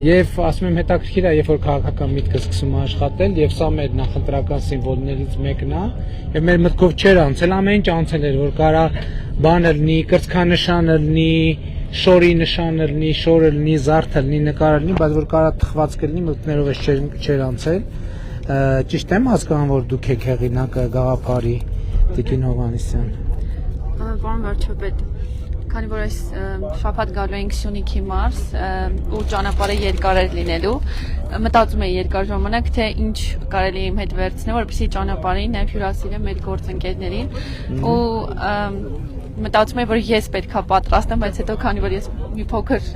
Եվ ասում եմ հետաքրքիր է, երբ որ քաղաքական միտքը սկսում է աշխատել, եւ սա մեր նախընտրական սիմվոլներից մեկն է, եւ մեր մտքով չէր անցել, ամեն ինչ անցել էր, որ կարա բանը լինի, կրծքանշանը լինի, շորի նշանը լինի, շորը լինի, զարդը լինի, նկարը լինի, բայց որ կարա թխվածքը լինի, մտքներով էս չէր անցել։ Ճիշտ եմ հասկանում, որ դուք եք հեղինակը գաղափարի Տիկին Հովհաննիսյան։ Պարոն վարչապետ, քանի որ այս շաբաթ գալու ենք Սյունիքի մարզ ու ճանապարհը երկար էր լինելու, մտածում էի երկար ժամանակ, թե ինչ կարելի է իմ հետ վերցնել, որպեսզի ճանապարհին նաև հյուրասիրեմ մեր գործընկերներին ու մտածում էի, որ ես պետքա պատրաստեմ, բայց հետո քանի որ ես մի փոքր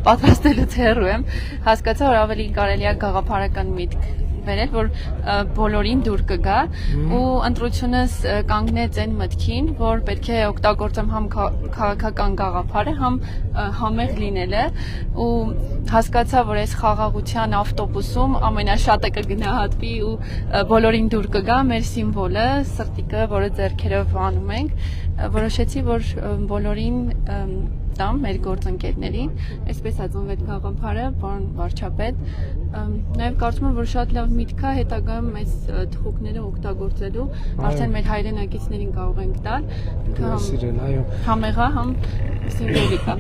պատրաստելուց հեռու եմ, հասկացա, որ ավելի կարելի է գաղափարական միտք վերել, որ բոլորին դուր կգա ու ընտրությունս կանգնեց այն մտքին, որ պետք է օգտագործեմ համ քաղաքական գաղափարը, համ համեղ լինելը ու հասկացա, որ այս խաղաղության ավտոբուսում ամենաշատը կգնահատվի ու բոլորին դուր կգա մեր սիմվոլը, սրտիկը, որը ձեռքերով անում ենք, որոշեցի, որ բոլորին տամ մեր գործընկերներին, այսպես ածնվեց գաղափարը, պարոն վարչապետ, նաև կարծում եմ, որ շատ լավ միտք է հետագայում այս թխուկները օգտագործելու, արդեն մեր հայրենակիցներին կարող ենք տալ, համեղա, համ սիմվոլիկա։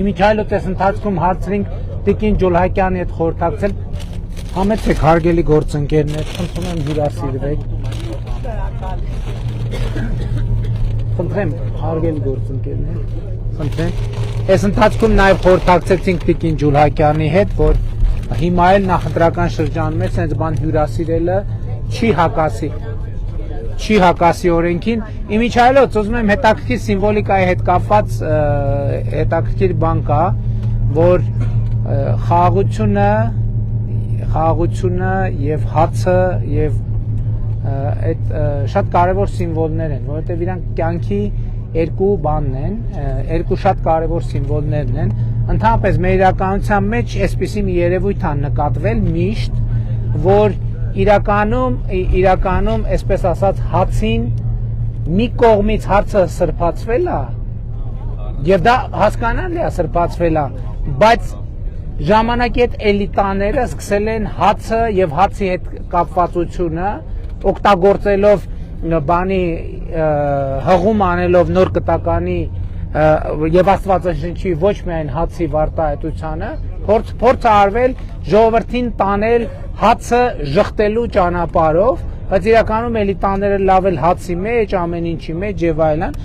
Իմիջայլոց այս ընթացքում հարցրինք Տիկին Ջուլհակյանի հետ խորհրդակցել, համեցեք հարգելի գործընկերներ, խնդրում եմ հյուրասիրվեք։ Խնդրեմ հարգելի գործընկերներ, Այս ընթացքում նաև խորհրդակցեցինք Տիկին Ջուլհակյանի հետ, որ հիմա էլ նախընտրական շրջանում է սենց բան հյուրասիրելը չի հակասի օրենքին։ Իմիջայլոց ուզում եմ հետաքրքիր սիմվոլիկայի հետ կապված հետաքրքիր բան կա, որ խաղաղությունը եւ հացը եւ այդ շատ կարևոր սիմվոլներ են, որովհետեւ իրանք կյանքի երկու բանն են, երկու շատ կարևոր սիմվոլներն են, ընդհանրապես մեր իրականության մեջ այսպիսի մի երևույթ է նկատվել միշտ, որ իրականում այսպես ասած հացին մի կողմից հացը սրբացվել է, եւ դա հասկանալի է սրբացվել է, բայց ժամանակի հետ էլիտաները սկսել են հացը եւ հացի հետ կապվածությունը օգտագործելով բանի հղում անելով նոր կտականի եւ Աստվածաշնչի ոչ միայն հացի վարտահայտությանը փորձ արվել ժողովրդին տանել հացը ժխտելու ճանապարհով, բայց իրականում էլիտաները լավ էլ հացի մեջ, ամեն ինչի մեջ եւ այլն